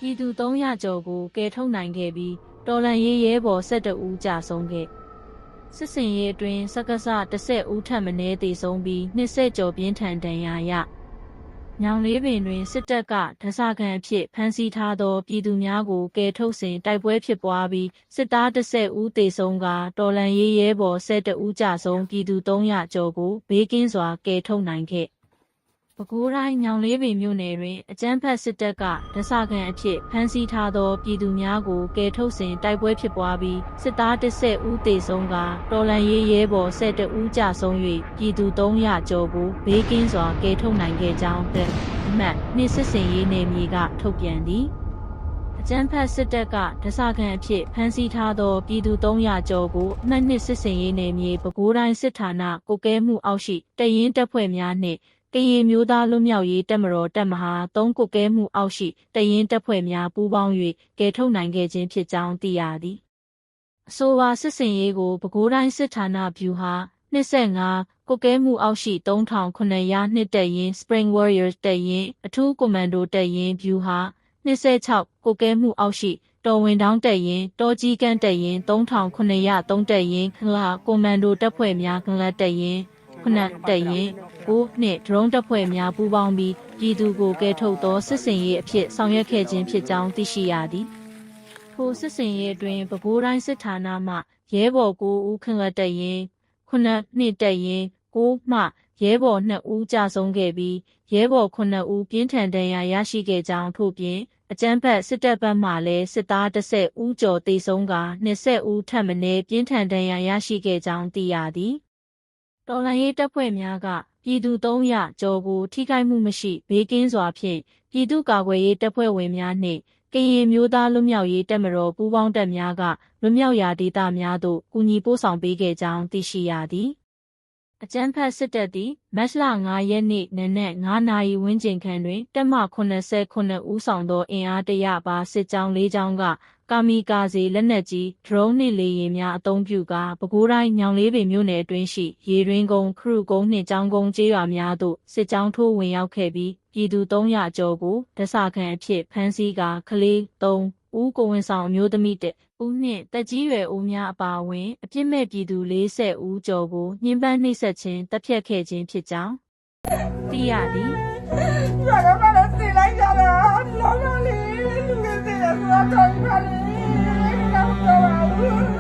ပြည်သူ300ကျော်ကိုကယ်ထုတ်နိုင်ခဲ့ပြီးတော်လှန်ရေးရဲဘော်12ဦးကြာဆုံးခဲ့စစ်စင်ရေးအတွင်းစက္ကစ10ဦးထပ်မံသေဆုံးပြီး20ကျော်ပြင်းထန်ဒဏ်ရာရညောင်လေးပင်တွင်စစ်တပ်ကဒဇခံအဖြစ်ဖမ်းဆီးထားသောပြည်သူများကိုကယ်ထုတ်စဉ်တိုက်ပွဲဖြစ်ပွားပြီးစစ်သား10ဦးသေဆုံးကတော်လှန်ရေးရဲဘော်12ဦးကြာဆုံးပြည်သူ300ကျော်ကိုဘေးကင်းစွာကယ်ထုတ်နိုင်ခဲ့ပဲခူးတိုင်းညောင်လေးပင်မြို့နယ်တွင်အကြမ်းဖက်စစ်တပ်ကဒဇခံအဖြစ်ဖမ်းဆီးထားသောပြည်သူများကိုကယ်ထုတ်စဉ်တိုက်ပွဲဖြစ်ပွားပြီးစစ်သား10ဦးသေဆုံးကတော်လှန်ရေးရဲဘော်12ဦးကြာဆုံး၍ပြည်သူ300ကျော်ကိုဘေးကင်းစွာကယ်ထုတ်နိုင်ခဲ့ကြောင်းအမှတ်နှစ်စစ်စင်ရေးနယ်မြေကထုတ်ပြန်သည်အကြမ်းဖက်စစ်တပ်ကဒဇခံအဖြစ်ဖမ်းဆီးထားသောပြည်သူ300ကျော်ကိုအမှတ်နှစ်စစ်စင်ရေးနယ်မြေပဲခူးတိုင်းစစ်ဌာနကွပ်ကဲမှုအောက်ရှိတရင်တပ်ဖွဲ့များနှင့်ကရင်မျိုးသားလွတ်မြောက်ရေးတပ်မတော်တပ်မဟာ3ကွပ်ကဲမှုအောက်ရှိတရင်တပ်ဖွဲ့များပူးပေါင်း၍ကယ်ထုတ်နိုင်ခဲ့ခြင်းဖြစ်ကြောင်းသိရသည်အဆိုပါစစ်စင်ရေးကိုပဲခူးတိုင်းစစ်ဌာနဗျူဟာ25ကွပ်ကဲမှုအောက်ရှိ3902တပ်ရင်း Spring Warriors တပ်ရင်းအထူးကွန်မန်ဒိုတပ်ရင်းဗျူဟာ26ကွပ်ကဲမှုအောက်ရှိတော်ဝင်တောင်းတပ်ရင်းတောကြီးကန်းတပ်ရင်း3903တပ်ရင်းခလာကွန်မန်ဒိုတပ်ဖွဲ့များခလာတပ်ရင်းခုနတပ်ရင်း9နှစ်ဒရုန်းတပ်ဖွဲ့များပူးပေါင်းပြီးပြည်သူကိုကယ်ထုတ်သောစစ်စင်ရေးအဖြစ်ဆောင်ရွက်ခဲ့ခြင်းဖြစ်ကြောင်းသိရှိရသည်ထိုစစ်စင်ရေးအတွင်းပဲခူးတိုင်းစစ်ဌာနမှရဲဘော်9ဦးခန့်တပ်ရင်းခုနှစ်တပ်ရင်း9မှရဲဘော်2ဦးကြာဆုံးခဲ့ပြီးရဲဘော်9ဦးပြင်းထန်ဒဏ်ရာရရှိခဲ့ကြောင်းထို့ပြင်အကြမ်းဖက်စစ်တပ်ဘက်မှလည်းစစ်သား10ဦးကျော်သေဆုံးက20ဦးထပ်မံပြင်းထန်ဒဏ်ရာရရှိခဲ့ကြောင်းသိရသည်တော်လှန်ရေးတပ်ဖွဲ့များကပြည်သူ300ကျော်ကိုထိခိုက်မှုမရှိဘေးကင်းစွာဖြင့်ပြည်သူ့ကာကွယ်ရေးတပ်ဖွဲ့ဝင်များနှင့်ကရင်မျိုးသားလွတ်မြောက်ရေးတပ်မတော်ပူးပေါင်းတပ်များကလွတ်မြောက်ရာဒေသများသို့ကူညီပို့ဆောင်ပေးခဲ့ကြောင်းသိရှိရသည်အကြမ်းဖက်စစ်တပ်သည်မတ်လ9ရက်နေ့နံနက်9နာရီဝန်းကျင်ခန့်တွင်တပ်မ89ဦးဆောင်သောအင်အား100ပါစစ်ကြောင်း၄ကြောင်းကကာမီကာဇေလက်နက်ကြီးဒရုန်းနှင့်လေယာဉ်များအသုံးပြုကာပဲခူးတိုင်းညောင်လေးပင်မြို့နယ်အတွင်းရှိရေတွင်းကုန်းခရုကုန်းနှင့်ကျောင်းကုန်းကျေးရွာများသို့စစ်ကြောင်းထိုးဝင်ရောက်ခဲ့ပြီးပြည်သူ300ကျော်ကိုဒဇခံအဖြစ်ဖမ်းဆီးကာကလေး3ဦးကိုဝင်ဆောင်အမျိုးသမီး1ဦးနှင့်တက်ကြီးရွယ်ဦးများအပါအဝင်အပြစ်မဲ့ပြည်သူ40ဦးကျော်ကိုညှဉ်းပန်းနှိပ်စက်ခြင်းတပ်ဖြတ်ခဲ့ခြင်းဖြစ်ကြောင်းသိရသည်ရွာတော့ကလည်းသိလိုက်ကြတာလောကလေးလူငယ်တွေကတော့ကောင်းပါလေတော့တော့ဘူး